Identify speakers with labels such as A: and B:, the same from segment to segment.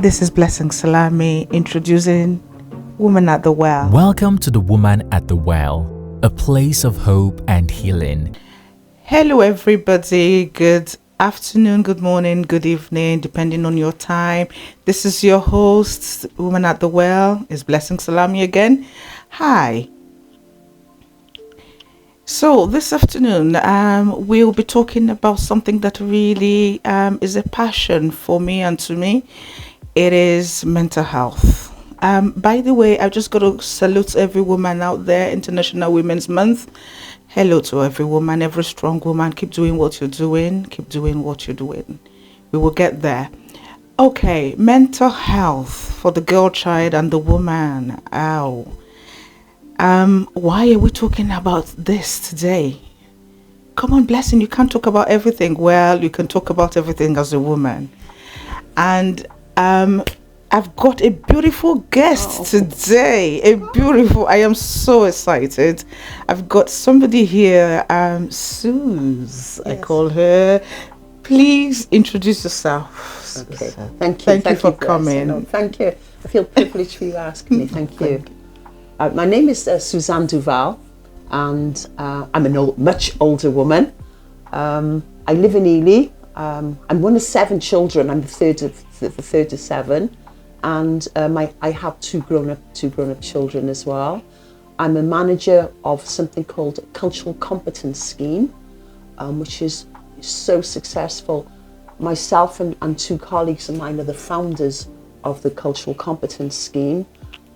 A: This is Blessing Salami introducing Woman at the Well.
B: Welcome to the Woman at the Well, a place of hope and healing.
A: Hello everybody, good afternoon, good morning, good evening, depending on your time. This is your host, Woman at the Well, is Blessing Salami again. Hi. So this afternoon, we'll be talking about something that really is a passion for me and to me. It is mental health. By the way, I've just got to salute every woman out there, International Women's Month. Hello to every woman, every strong woman. Keep doing what you're doing. Keep doing what you're doing. We will get there. Okay, mental health for the girl child and the woman. Ow. Why are we talking about this today? Come on, Blessing, you can't talk about everything. Well, you can talk about everything as a woman. And I've got a beautiful guest today. I am so excited. I've got somebody here, Suze, yes. I call her. Please introduce yourself.
C: Okay, thank you.
A: Thank you for coming.
C: No, thank you. I feel privileged for you asking me. Thank you. My name is Suzanne Duval, and I'm a much older woman. I live in Ely. I'm one of 7 children. I'm the third of 7, and I have two grown-up children as well. I'm a manager of something called Cultural Competence Scheme, which is so successful. Myself and 2 colleagues of mine are the founders of the Cultural Competence Scheme,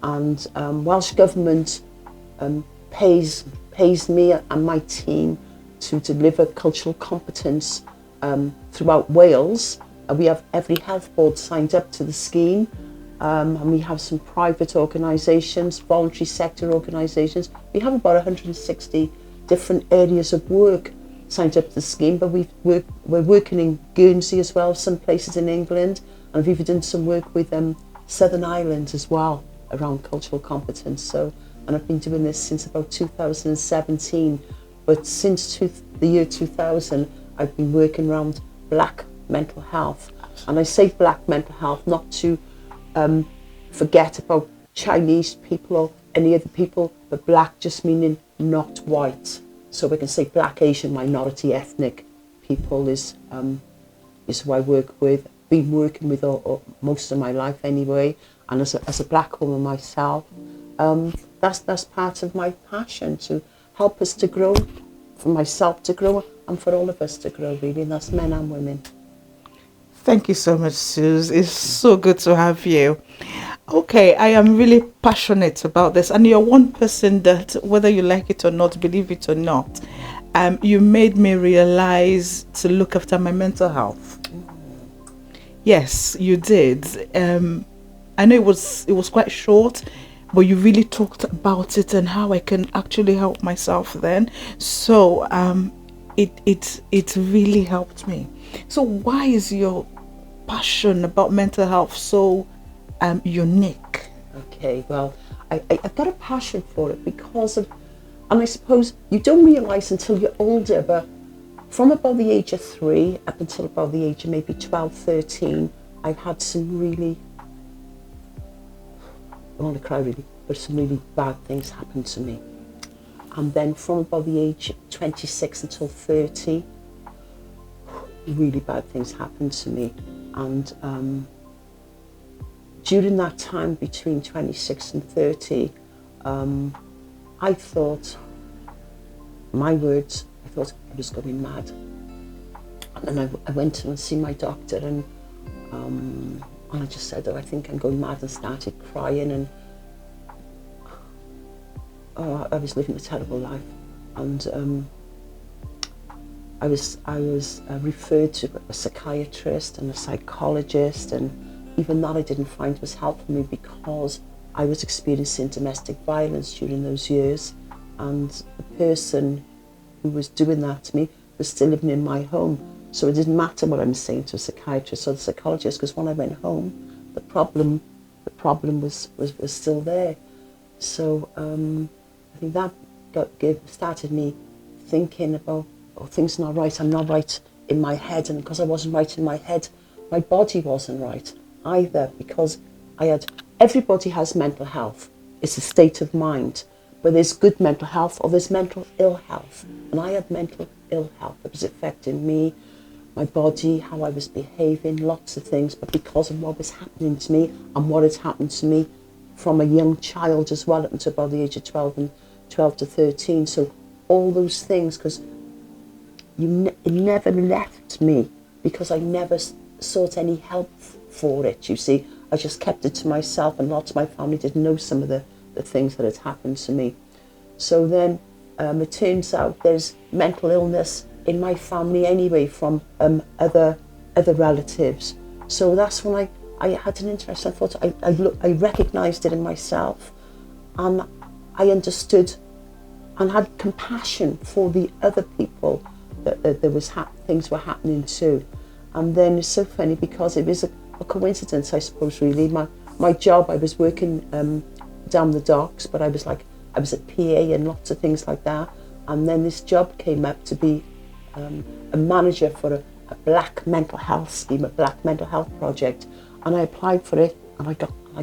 C: and Welsh Government pays me and my team to deliver cultural competence throughout Wales. We have every health board signed up to the scheme, and we have some private organisations, voluntary sector organisations. We have about 160 different areas of work signed up to the scheme, but we're working in Guernsey as well, some places in England, and we've even done some work with Southern Ireland as well around cultural competence. So, and I've been doing this since about 2017, but since the year 2000, I've been working around Black mental health. And I say Black mental health not to forget about Chinese people or any other people, but Black just meaning not white. So we can say Black, Asian, minority, ethnic people is who I work with. Been working with most of my life anyway, and as a Black woman myself, that's part of my passion, to help us to grow, for myself to grow, and for all of us to grow, really, and that's men and women.
A: Thank you so much, Suze. It's so good to have you. Okay, I am really passionate about this, and you're one person that, whether you like it or not, believe it or not, you made me realize to look after my mental health. Yes, you did. I know it was quite short, but you really talked about it and how I can actually help myself then. So it really helped me. So why is your passion about mental health so unique?
C: Okay, well, I've got a passion for it because of, and I suppose you don't realise until you're older, but from about the age of 3 up until about the age of maybe 12, 13, I've had some really, I want to cry really, but some really bad things happen to me. And then from about the age of 26 until 30, really bad things happened to me. And during that time between 26 and 30, I thought, my words, I thought I was going mad. And then I went to see my doctor, and I just said, I think I'm going mad, and started crying, and I was living a terrible life. And I was referred to a psychiatrist and a psychologist, and even that I didn't find was helping me because I was experiencing domestic violence during those years, and the person who was doing that to me was still living in my home. So it didn't matter what I'm saying to a psychiatrist or the psychologist, because when I went home, the problem was still there. So I think that started me thinking about, oh, things not right. I'm not right in my head, and because I wasn't right in my head, my body wasn't right. either, because everybody has mental health. It's a state of mind, but there's good mental health or there's mental ill health. And I had mental ill health that was affecting me, my body, how I was behaving, lots of things, but because of what was happening to me and what had happened to me from a young child as well, up until about the age of 12 to 13. So all those things, because it never left me, because I never sought any help for it, you see. I just kept it to myself, and lots of my family didn't know some of the things that had happened to me. So then it turns out there's mental illness in my family anyway from other relatives. So that's when I had an interest. I thought I recognised it in myself, and I understood and had compassion for the other people that there was things were happening to. And then it's so funny because it was a coincidence, I suppose, really. My job, I was working down the docks, but I was a PA and lots of things like that. And then this job came up to be a manager for a black mental health scheme, a black mental health project. And I applied for it, and I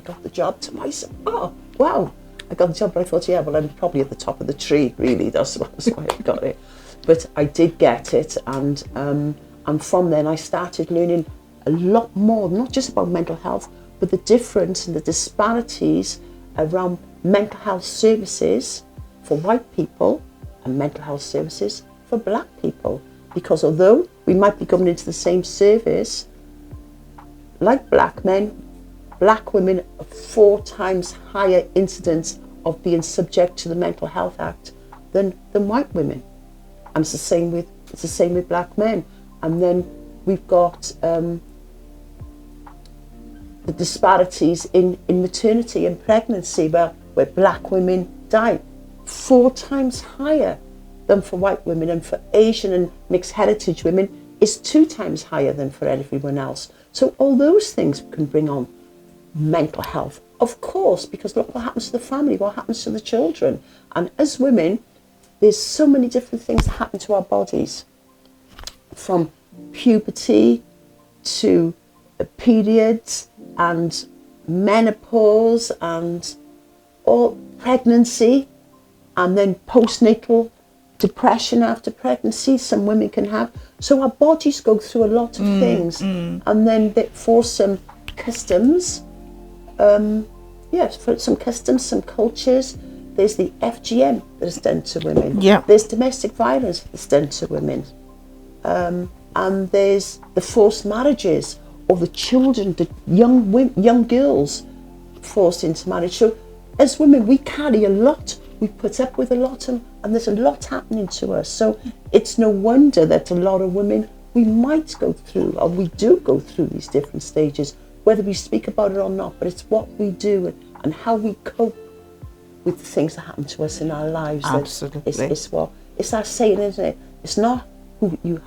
C: got the job to myself. Oh, wow. I got the job, but I thought, yeah, well, I'm probably at the top of the tree, really. That's why I got it. But I did get it, and from then I started learning a lot more, not just about mental health, but the difference and the disparities around mental health services for white people and mental health services for black people. Because although we might be going into the same service, like black men, black women have 4 times higher incidence of being subject to the Mental Health Act than white women. And it's the same with black men. And then we've got the disparities in maternity and pregnancy, where black women die 4 times higher than for white women, and for Asian and mixed heritage women is 2 times higher than for everyone else. So all those things can bring on mental health, of course, because look what happens to the family, what happens to the children. And as women, there's so many different things that happen to our bodies, from puberty to periods and menopause and all pregnancy, and then postnatal depression after pregnancy some women can have. So our bodies go through a lot of things, and then for some customs, for some customs, some cultures, there's the FGM that is done to women.
A: Yeah.
C: There's domestic violence that's done to women. And there's the forced marriages, or the children, the young girls forced into marriage. So as women, we carry a lot, we put up with a lot, and there's a lot happening to us. So it's no wonder that a lot of women, we might go through, or we do go through these different stages, whether we speak about it or not, but it's what we do and how we cope with the things that happen to us in our lives.
A: Absolutely.
C: It's that saying, isn't it? It's not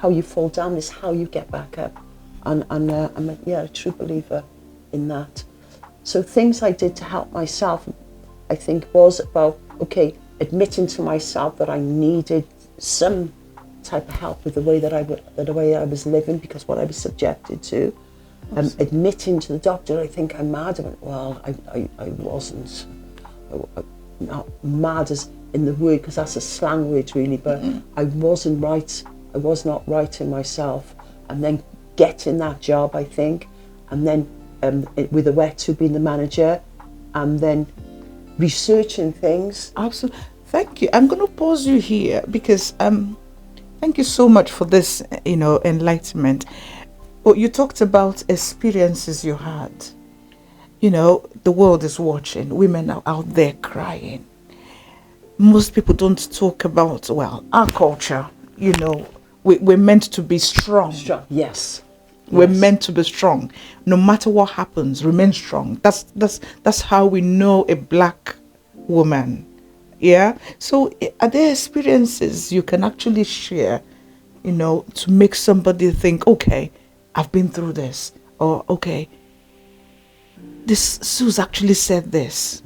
C: how you fall down, it's how you get back up. And I'm a true believer in that. So things I did to help myself, I think, was about, admitting to myself that I needed some type of help with the way that I was living, because what I was subjected to. Admitting to the doctor, I think I'm mad. I went, well, I wasn't. Not mad as in the word, because that's a slang word really, but I wasn't right. I was not right in myself. And then getting that job, I think, and then with the wet to being the manager, and then researching things.
A: Absolutely. Thank you. I'm going to pause you here because thank you so much for this, enlightenment. Well, you talked about experiences you had. The world is watching. Women are out there crying. Most people don't talk about, our culture, we're meant to be strong.
C: Yes.
A: We're meant to be strong. No matter what happens, remain strong. That's how we know a black woman. Yeah. So are there experiences you can actually share, to make somebody think, okay, I've been through this, or okay, this Suze actually said this,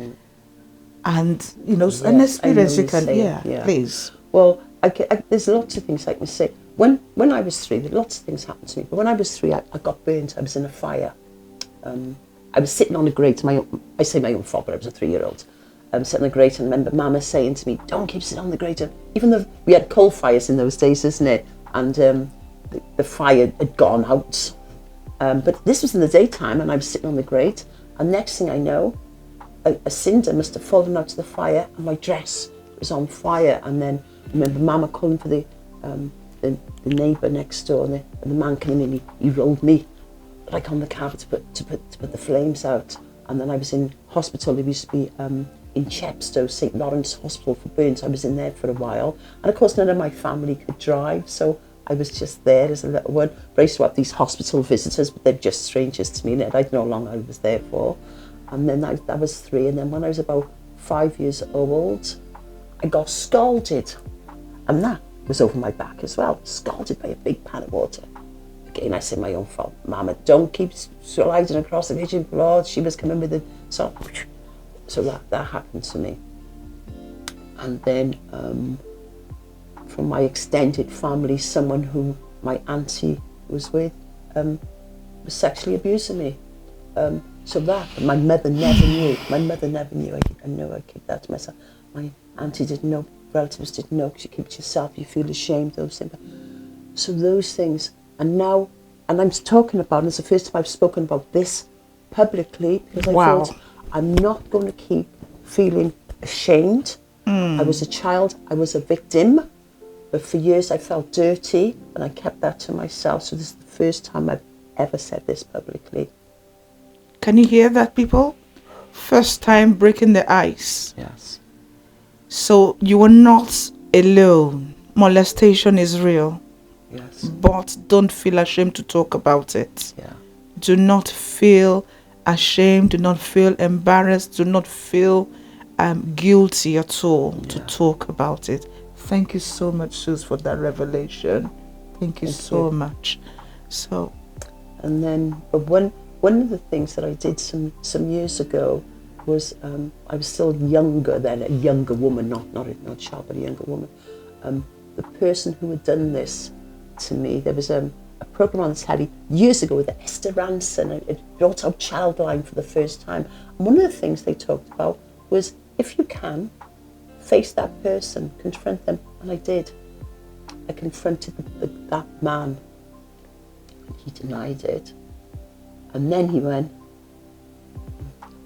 A: and an experience you can, please.
C: Well, there's lots of things I can say. When I was 3, lots of things happened to me. But when I was 3, I got burnt. I was in a fire, I was sitting on a grate, I say my own fault, but I was a 3-year-old. I was sitting on the grate and I remember Mama saying to me, don't keep sitting on the grate. Even though we had coal fires in those days, isn't it? And the fire had gone out. But this was in the daytime and I was sitting on the grate. And next thing I know, a cinder must have fallen out of the fire and my dress was on fire. And then I remember Mama calling for the neighbour next door, and the man came in and he rolled me like on the carpet to put the flames out. And then I was in hospital. It used to be in Chepstow, St Lawrence Hospital for burns. I was in there for a while, and of course none of my family could drive, so I was just there as a little one. But I used to have these hospital visitors, but they're just strangers to me, and I didn't know how long I was there for. And then that was 3, and then when I was about 5 years old, I got scalded, and that was over my back as well, scalded by a big pan of water. Again, I say my own fault. Mama, don't keep sliding across the kitchen floor. She was coming with it. So that happened to me. And then from my extended family, someone who my auntie was with was sexually abusing me. So that, my mother never knew. My mother never knew. I know I kept that to myself. My auntie didn't know, relatives didn't know, because you keep it to yourself, you feel ashamed, those things. So those things, and now, and I'm talking about, and it's the first time I've spoken about this publicly, because I thought, I'm not going to keep feeling ashamed. I was a child, I was a victim, but for years I felt dirty, and I kept that to myself. So this is the first time I've ever said this publicly.
A: Can you hear that, people? First time breaking the ice.
C: Yes.
A: So you are not alone. Molestation is real.
C: Yes.
A: But don't feel ashamed to talk about it.
C: Yeah.
A: Do not feel ashamed. Do not feel embarrassed. Do not feel guilty at all to talk about it. Thank you so much, Sus, for that revelation. Thank you so much. So,
C: and then one of the things that I did some years ago was I was still younger then, a younger woman, not a child, but a younger woman. The person who had done this to me, there was a program on the telly years ago with Esther Ranson. It brought out Childline for the first time. And one of the things they talked about was, if you can, face that person, confront them. And I did. I confronted that man. He denied it. And then he went,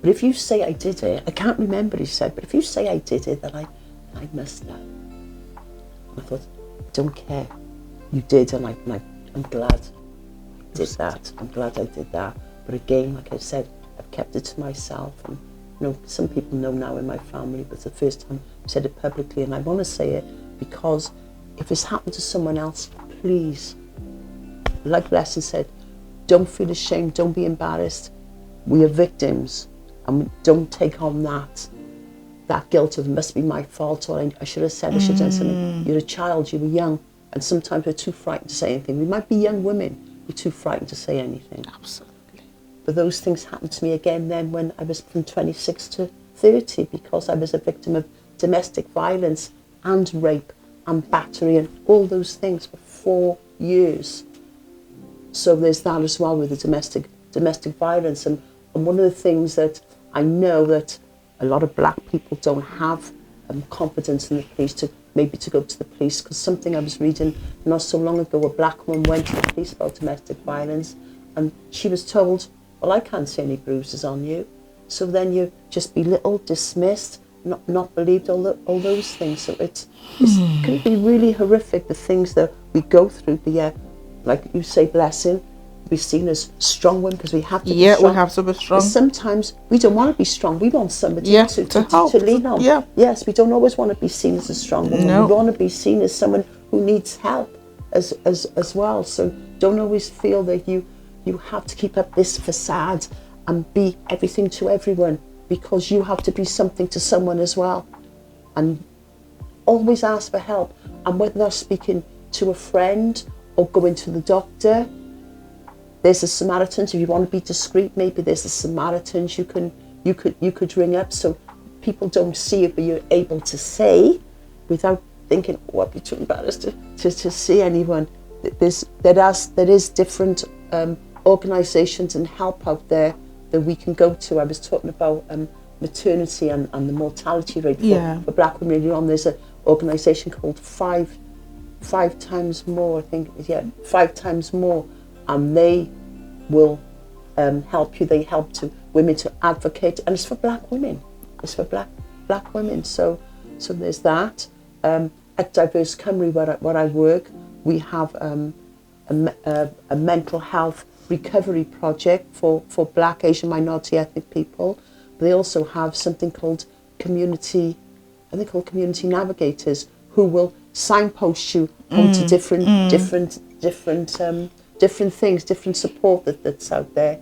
C: but if you say I did it, I can't remember, he said, but if you say I did it, then I messed up. I thought, I don't care. You did, and I'm glad I did that. I'm glad I did that. But again, like I said, I've kept it to myself. And some people know now in my family, but it's the first time I've said it publicly. And I want to say it because if it's happened to someone else, please, like Leslie said, don't feel ashamed, don't be embarrassed. We are victims, and don't take on that guilt of, it must be my fault, or I should have said, I should have done something. You're a child, you were young, and sometimes we're too frightened to say anything. We might be young women, we're too frightened to say anything.
A: absolutely.
C: But those things happened to me again then when I was from 26 to 30, because I was a victim of domestic violence and rape and battery and all those things for 4 years. So there's that as well with the domestic violence. And one of the things that I know that a lot of black people don't have confidence in the police to go to the police, because something I was reading not so long ago, a black woman went to the police about domestic violence and she was told, well, I can't see any bruises on you. So then you just belittled, dismissed, not believed, all those things. So it can be really horrific, the things that we go through, like you say, blessing, we're seen as strong women because we have to be strong.
A: Yeah, we have to be strong.
C: But sometimes we don't want to be strong. We want somebody to
A: help,
C: to lean on.
A: Yeah.
C: Yes, we don't always want to be seen as a strong woman.
A: No.
C: We want to be seen as someone who needs help as well. So don't always feel that you have to keep up this facade and be everything to everyone, because you have to be something to someone as well. And always ask for help. And whether that's speaking to a friend or going to the doctor, there's the Samaritans. If you want to be discreet, maybe there's the Samaritans you could ring up, so people don't see it, but you're able to say without thinking, oh, I'd be too embarrassed to see anyone. There is different organisations and help out there that we can go to. I was talking about maternity and the mortality rate for black women earlier on. There's an organisation called Five Times More, I think, 5 times more, and they will help you. They help women to advocate, and it's for black women. It's for black women. So there's that. At Diverse Cymru, where I work, we have a mental health recovery project for black, Asian, minority ethnic people. They also have something called community navigators, who will signpost you onto different things, different support that's out there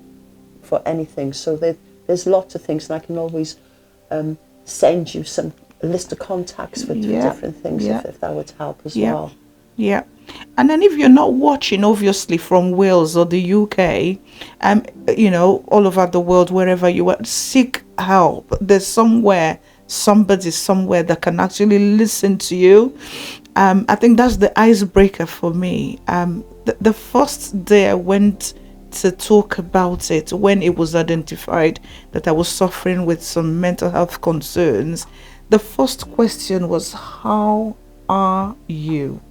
C: for anything. So there's lots of things, and I can always send you a list of contacts for different things if that would help as well.
A: Yeah. And then if you're not watching, obviously, from Wales or the UK, all over the world, wherever you are, seek help. There's somebody somewhere that can actually listen to you. I think that's the icebreaker for me. The first day I went to talk about it, when it was identified that I was suffering with some mental health concerns, the first question was, how are you?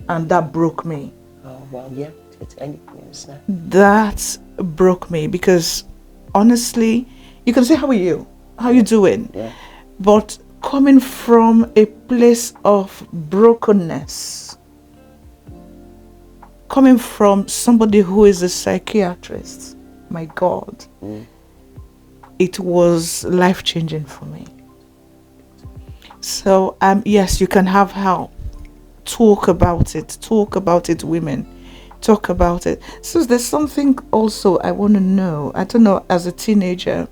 A: And that broke me.
C: Oh, well, yeah, it's anything, isn't it?
A: That broke me, because honestly, you can say, how are you? How are you doing?
C: Yeah.
A: But coming from a place of brokenness, coming from somebody who is a psychiatrist, my God, it was life-changing for me. So, yes, you can have help. Talk about it, women. Talk about it. So there's something also I want to know. I don't know, as a teenager,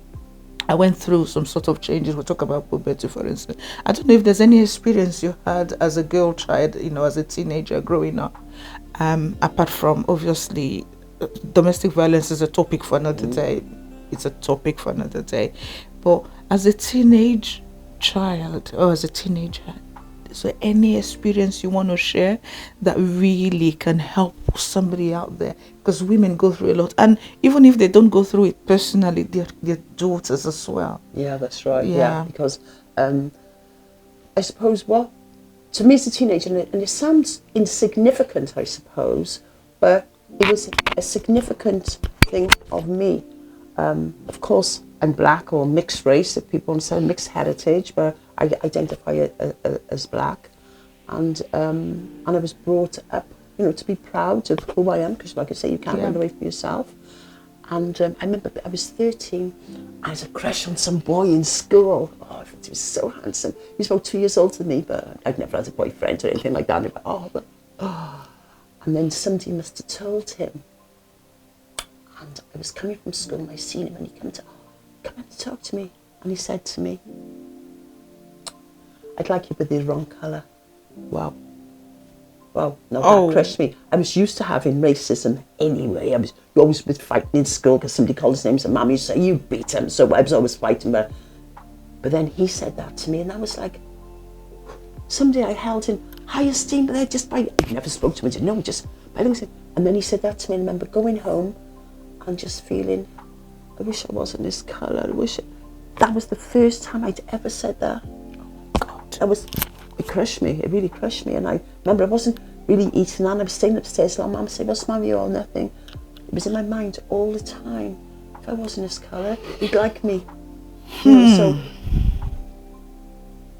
A: I went through some sort of changes. We'll talk about puberty, for instance. I don't know if there's any experience you had as a girl child, as a teenager growing up, apart from, obviously, domestic violence is a topic for another day. It's a topic for another day. But as a teenage child or as a teenager, is there any experience you want to share that really can help somebody out there? Because women go through a lot, and even if they don't go through it personally, their daughters as well.
C: Yeah, that's right. Yeah, because I suppose, to me as a teenager, and it sounds insignificant, I suppose, but it was a significant thing of me. Of course, I'm black or mixed race, if people want to say mixed heritage, but I identify as black, and I was brought up, to be proud of who I am, because, like I say, you can't run away from yourself. And I remember I was 13, I had a crush on some boy in school. Oh, he was so handsome. He was about 2 years older than me, but I'd never had a boyfriend or anything like that. And then somebody must have told him. And I was coming from school and I seen him, and he come in to talk to me, and he said to me, "I'd like you with the wrong colour." Wow, that crushed me. I was used to having racism anyway. You always was fighting in school because somebody called his name, so Mum used to say, "You beat him." So I was always fighting, but then he said that to me, and I was like, somebody I held in high esteem, but I never spoke to him. I didn't know, just by looking at him. And then he said that to me, and I remember going home and just feeling, I wish I wasn't this colour. That was the first time I'd ever said that. Oh God, it crushed me. It really crushed me. And I remember I wasn't really eating, and I was staying upstairs. And Mum said, "What's the matter with you?" Or nothing. It was in my mind all the time. If I wasn't this colour, he'd like me. So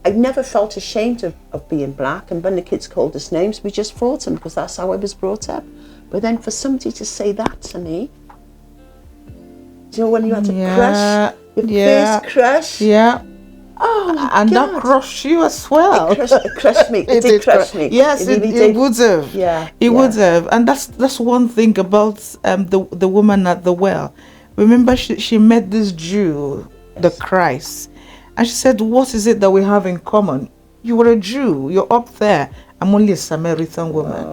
C: I never felt ashamed of being black. And when the kids called us names, we just fought them, because that's how I was brought up. But then for somebody to say that to me, when you had a crush, your first crush?
A: Yeah.
C: Oh my
A: and
C: God.
A: That crushed you as well.
C: It crushed me. It did crush me.
A: Yes, it would have.
C: Yeah.
A: It would have. And that's one thing about the woman at the well. Remember, she met this Jew, the Christ, and she said, "What is it that we have in common? You were a Jew. You're up there. I'm only a Samaritan woman."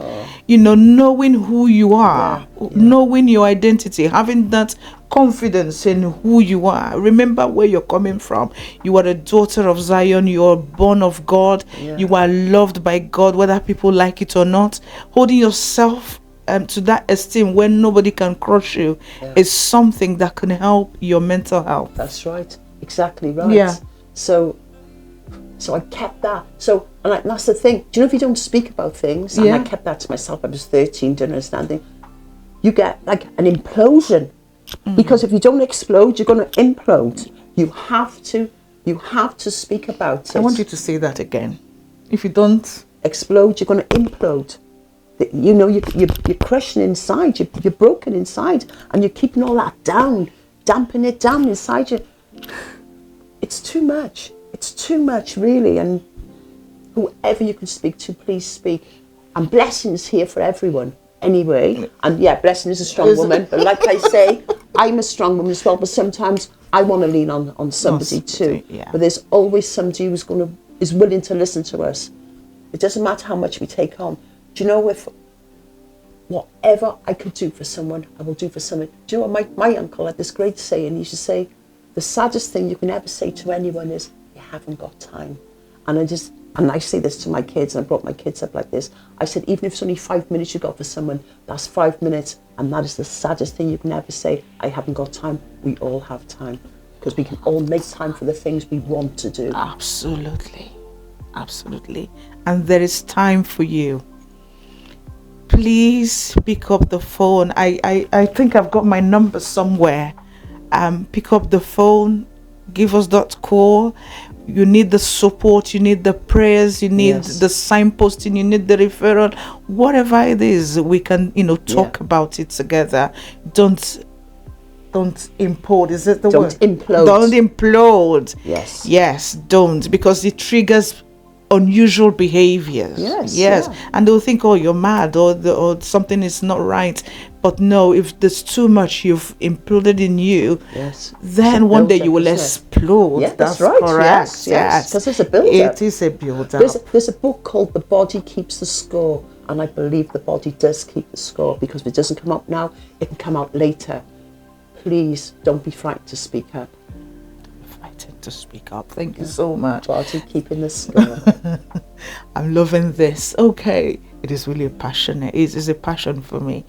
A: Knowing who you are, knowing your identity, having that confidence in who you are. Remember where you're coming from. You are a daughter of Zion. You are born of God. You are loved by God, whether people like it or not. Holding yourself to that esteem where nobody can crush you is something that can help your mental health.
C: That's right. Exactly right.
A: Yeah.
C: So I kept that. So, and that's the thing. Do you know, if you don't speak about things, and I kept that to myself, I was 13, didn't understand, you get like an implosion. Because if you don't explode, you're going to implode. You have to speak about it.
A: I want you to say that again. If you don't
C: explode, you're going to implode. You know, you're crushing inside, you're broken inside, and you're keeping all that down, damping it down inside you. It's too much. It's too much, really. And whoever you can speak to, please speak. And blessings here for everyone, anyway. And yeah, blessing is a strong woman. But like I say, I'm a strong woman as well. But sometimes I want to lean on somebody too.
A: Yeah.
C: But there's always somebody who's is willing to listen to us. It doesn't matter how much we take on. Do you know, if whatever I could do for someone, I will do for someone. Do you know what, my uncle had this great saying. He used to say, the saddest thing you can ever say to anyone is, you haven't got time. And I say this to my kids, and I brought my kids up like this. I said, even if it's only 5 minutes you got for someone, that's 5 minutes. And that is the saddest thing you can ever say. I haven't got time. We all have time. Because we can all make time for the things we want to do.
A: Absolutely. Absolutely. And there is time for you. Please pick up the phone. I think I've got my number somewhere. Pick up the phone, give us that call. You need the support, you need the prayers, you need the signposting, you need the referral, whatever it is, we can, talk about it together. Don't implode. Is it the word?
C: Don't implode.
A: Don't implode.
C: Yes,
A: don't, because it triggers unusual behaviors. Yes. And they'll think, oh, you're mad, or something is not right. But no, if there's too much you've imploded in you, then one day you will explode.
C: Yeah, that's right.
A: Correct.
C: Yes. Because it's a build-up.
A: It is a build-up.
C: There's a book called The Body Keeps the Score, and I believe the body does keep the score, because if it doesn't come out now, it can come out later. Please don't be frightened to speak up.
A: To speak up. Thank you so much.
C: Body keeping the score.
A: I'm loving this. Okay, it is really a passion. It is a passion for me.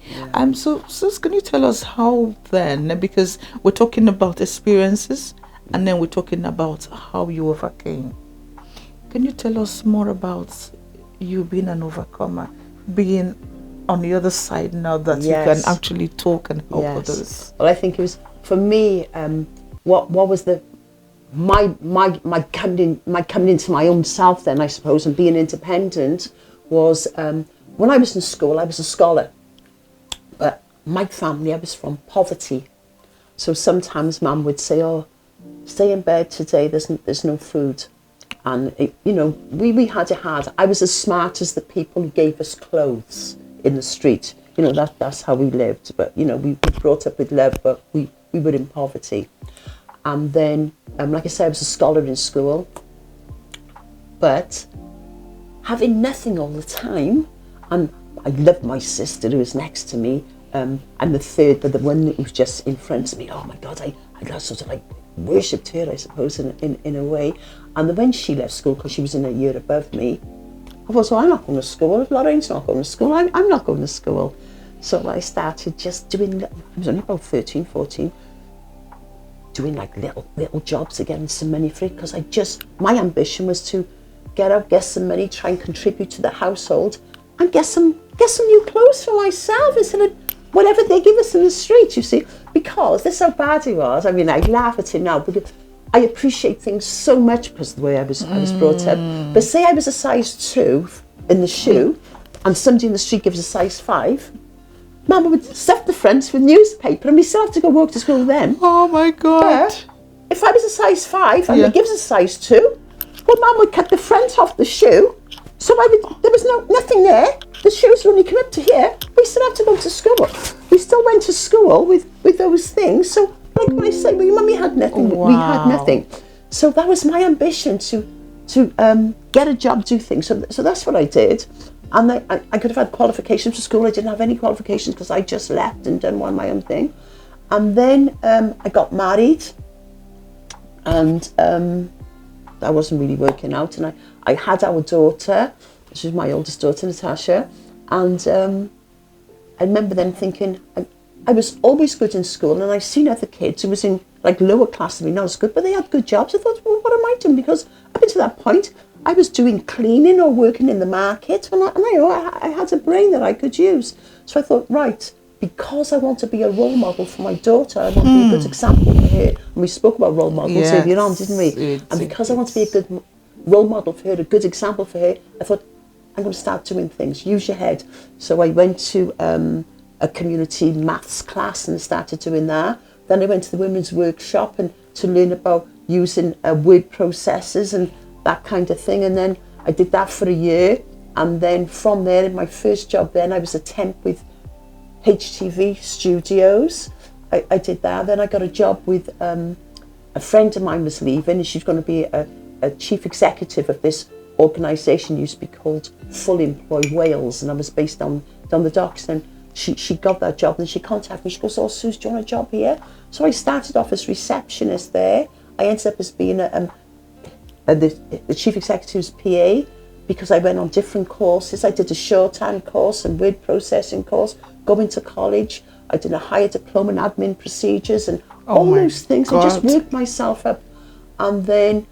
A: So can you tell us how then? Because we're talking about experiences, and then we're talking about how you overcame. Can you tell us more about you being an overcomer, being on the other side now that you can actually talk and help others?
C: Well, I think it was, for me, what was my coming into my own self then, I suppose, and being independent was, when I was in school, I was a scholar. But my family, I was from poverty. So sometimes Mum would say, oh, stay in bed today, there's no food. And, we had it hard. I was as smart as the people who gave us clothes in the street. That's how we lived. But, we were brought up with love, but we were in poverty. And then, like I said, I was a scholar in school. But having nothing all the time, and I loved my sister who was next to me. I'm the third, but the one that was just in front of me, oh my God, I got sort of like worshipped her, I suppose, in a way. And then when she left school, because she was in a year above me, I thought, so I'm not going to school. If Lorraine's not going to school, I'm not going to school. So I started just doing, I was only about 13, 14, doing like little jobs to get some money for it, because my ambition was to get out, get some money, try and contribute to the household, and get some new clothes for myself instead of whatever they give us in the street, you see. Because this is how bad it was. I mean, I laugh at it now, because I appreciate things so much because of the way I was brought up. But say I was a size 2 in the shoe, and somebody in the street gives a size 5, Mama would stuff the fronts with newspaper, and we still have to go work to school then.
A: Oh my God.
C: But if I was a size 5 and they gives a size 2, well, Mum would cut the front off the shoe, so there was nothing there. The shoes would only come up to here. We still have to go to school. We still went to school with those things. So like when I say, well, your mummy had nothing, we had nothing. So that was my ambition, to get a job, do things. So that's what I did. And I could have had qualifications for school. I didn't have any qualifications because I just left and done my own thing. And then I got married, and that wasn't really working out. And I had our daughter, which is my oldest daughter, Natasha, and I remember then thinking, I was always good in school, and I seen other kids who was in like lower class than me, not as good, but they had good jobs. I thought, well, what am I doing? Because up until that point, I was doing cleaning or working in the market, and I had a brain that I could use. So I thought, right, because I want to be a role model for my daughter, I want to be a good example for her. And we spoke about role models earlier on, didn't we? And because I want to be a good role model for her, a good example for her, I thought, I'm going to start doing things. Use your head. So I went to a community maths class and started doing that. Then I went to the women's workshop and to learn about using word processors and that kind of thing. And then I did that for a year. And then from there, in my first job then, I was a temp with HTV Studios. I did that. Then I got a job with a friend of mine was leaving, and she's going to be a chief executive of this organisation, used to be called Full Employ Wales, and I was based down the docks. And she got that job, and she contacted me. She goes, "Oh, Suze, do you want a job here?" So I started off as receptionist there. I ended up as being the chief executive's PA, because I went on different courses. I did a shorthand course and word processing course, going to college. I did a higher diploma in admin procedures and all those things.
A: God.
C: I just worked myself up. And then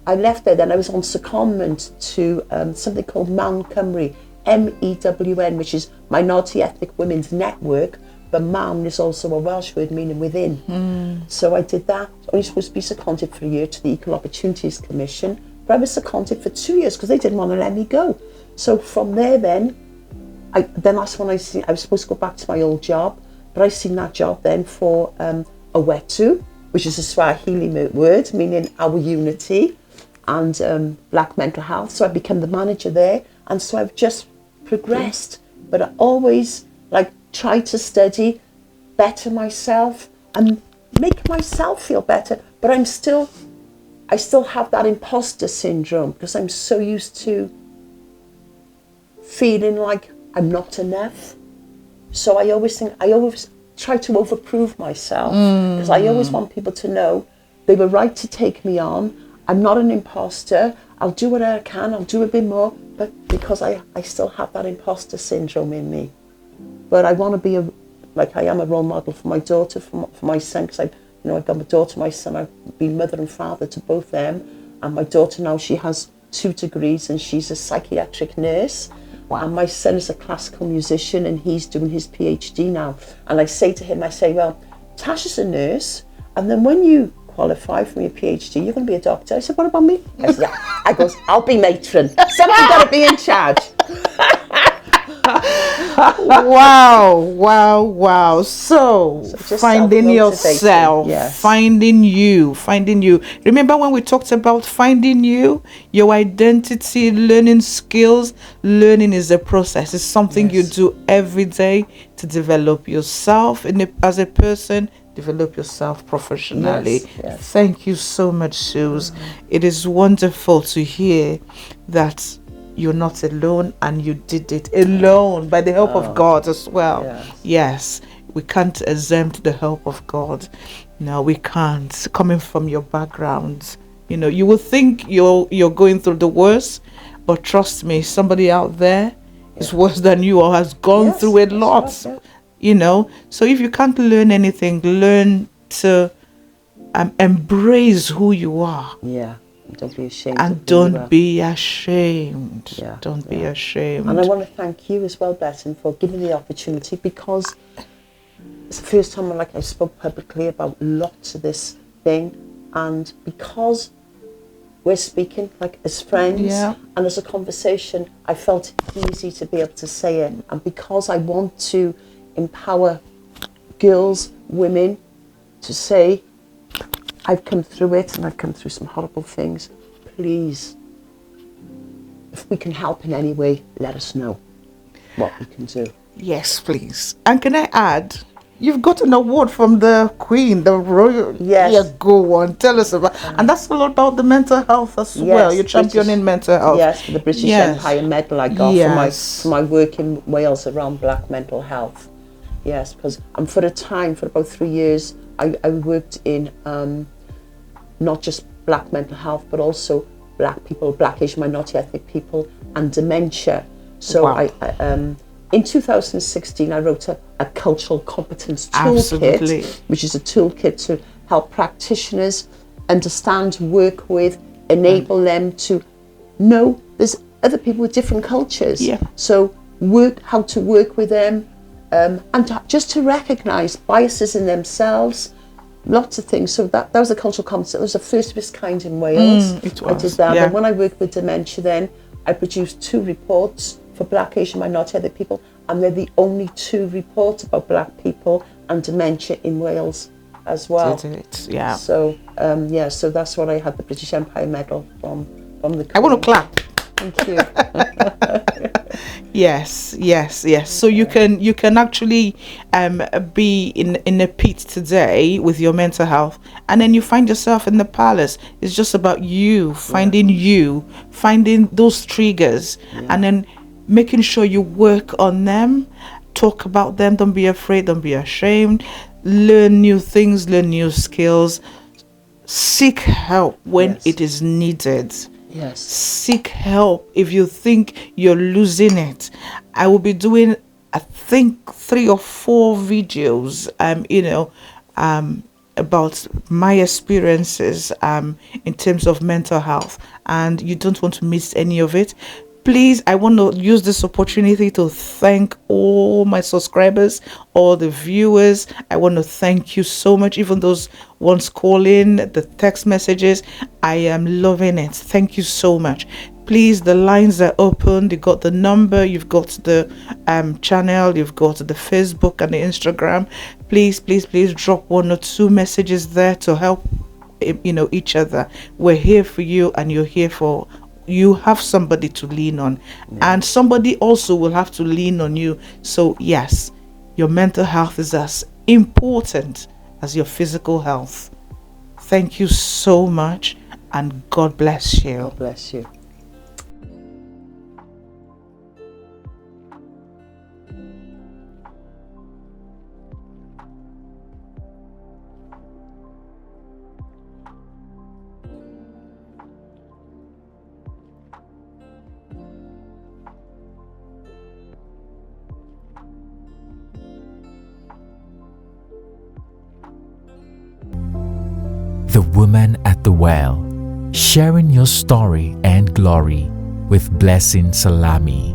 C: I left there. Then I was on secondment to something called Mewn Cymru, MEWN, which is Minority Ethnic Women's Network. But Mewn is also a Welsh word meaning within. So I did that. I was only supposed to be seconded for a year to the Equal Opportunities Commission, but I was seconded for 2 years because they didn't want to let me go. So from there then that's when I was supposed to go back to my old job, but I seen that job then for Awetu, which is a Swahili word meaning our unity, and black mental health. So I became the manager there, and so I've just progressed. But I always try to study, better myself, and make myself feel better. But I still have that imposter syndrome, because I'm so used to feeling like I'm not enough. So I always try to overprove myself, because I always want people to know they were right to take me on. I'm not an imposter. I'll do what I can. I'll do a bit more, but because I still have that imposter syndrome in me. But I want to be I am a role model for my daughter, for my son, because I've got my daughter, my son. I've been mother and father to both them, and my daughter now, she has 2 degrees and she's a psychiatric nurse. Wow. And my son is a classical musician and he's doing his PhD now. And I say to him, well, Tasha's a nurse, and then when you qualify for your PhD, you're going to be a doctor. I said, what about me? I said, I goes, I'll be matron. Somebody's got to be in charge.
A: Wow. So finding yourself,
C: yes.
A: finding you. Remember when we talked about finding your identity, learning skills? Learning is a process. It's something you do every day to develop yourself as a person, develop yourself professionally.
C: Yes.
A: Thank you so much, Suze. It is wonderful to hear that you're not alone, and you did it alone by the help of God as well. Yes, we can't exempt the help of God. No, we can't. Coming from your background, you will think you're going through the worst, but trust me, somebody out there is worse than you or has gone through a lot. So if you can't learn anything, learn to embrace who you are.
C: Yeah. Don't be ashamed.
A: And don't be ashamed. Don't be ashamed.
C: And I want to thank you as well, Bethan, for giving the opportunity, because it's the first time I spoke publicly about lots of this thing, and because we're speaking as friends and as a conversation, I felt easy to be able to say it. And because I want to empower girls, women, to say, I've come through it, and I've come through some horrible things. Please, if we can help in any way, let us know what we can do.
A: Yes, please. And can I add, you've got an award from the Queen, the Royal.
C: Yes.
A: Yeah, go on. Tell us about. And that's all about the mental health as well. You're championing mental health.
C: Yes, for the British Empire Medal I got for my work in Wales around black mental health. Yes, because for about 3 years, I worked in not just black mental health, but also black people, black Asian minority ethnic people, and dementia. So in 2016, I wrote a cultural competence
A: Absolutely.
C: toolkit, which is a toolkit to help practitioners understand, work with, enable them to know there's other people with different cultures.
A: Yeah.
C: So how to work with them, and just to recognise biases in themselves, lots of things. So that was a cultural competence. It was the first of its kind in Wales.
A: It
C: I
A: was,
C: did that.
A: yeah.
C: And when I worked with dementia then, I produced 2 reports for Black, Asian, minority people, and they're the only 2 reports about Black people and dementia in Wales as well.
A: Did it, yeah.
C: So so that's what I had the British Empire Medal from the Queen.
A: I want to clap.
C: Thank you.
A: Yes. So you can actually be in a pit today with your mental health, and then you find yourself in the palace. It's just about you finding those triggers, and then making sure you work on them, talk about them. Don't be afraid, don't be ashamed. Learn new things, learn new skills. Seek help when it is needed.
C: Yes.
A: Seek help if you think you're losing it. I will be doing, I think, 3 or 4 videos, about my experiences in terms of mental health, and you don't want to miss any of it. Please, I want to use this opportunity to thank all my subscribers, all the viewers. I want to thank you so much, even those ones calling, the text messages. I am loving it. Thank you so much. Please, the lines are open. You got the number, you've got the channel, you've got the Facebook and the Instagram. Please drop 1 or 2 messages there to help each other. We're here for you, and you're here for you. Have somebody to lean on, and somebody also will have to lean on you. So yes, your mental health is as important as your physical health. Thank you so much, and God bless you.
C: God bless you.
B: The Woman at the Well, sharing your story and glory with Blessing Salami.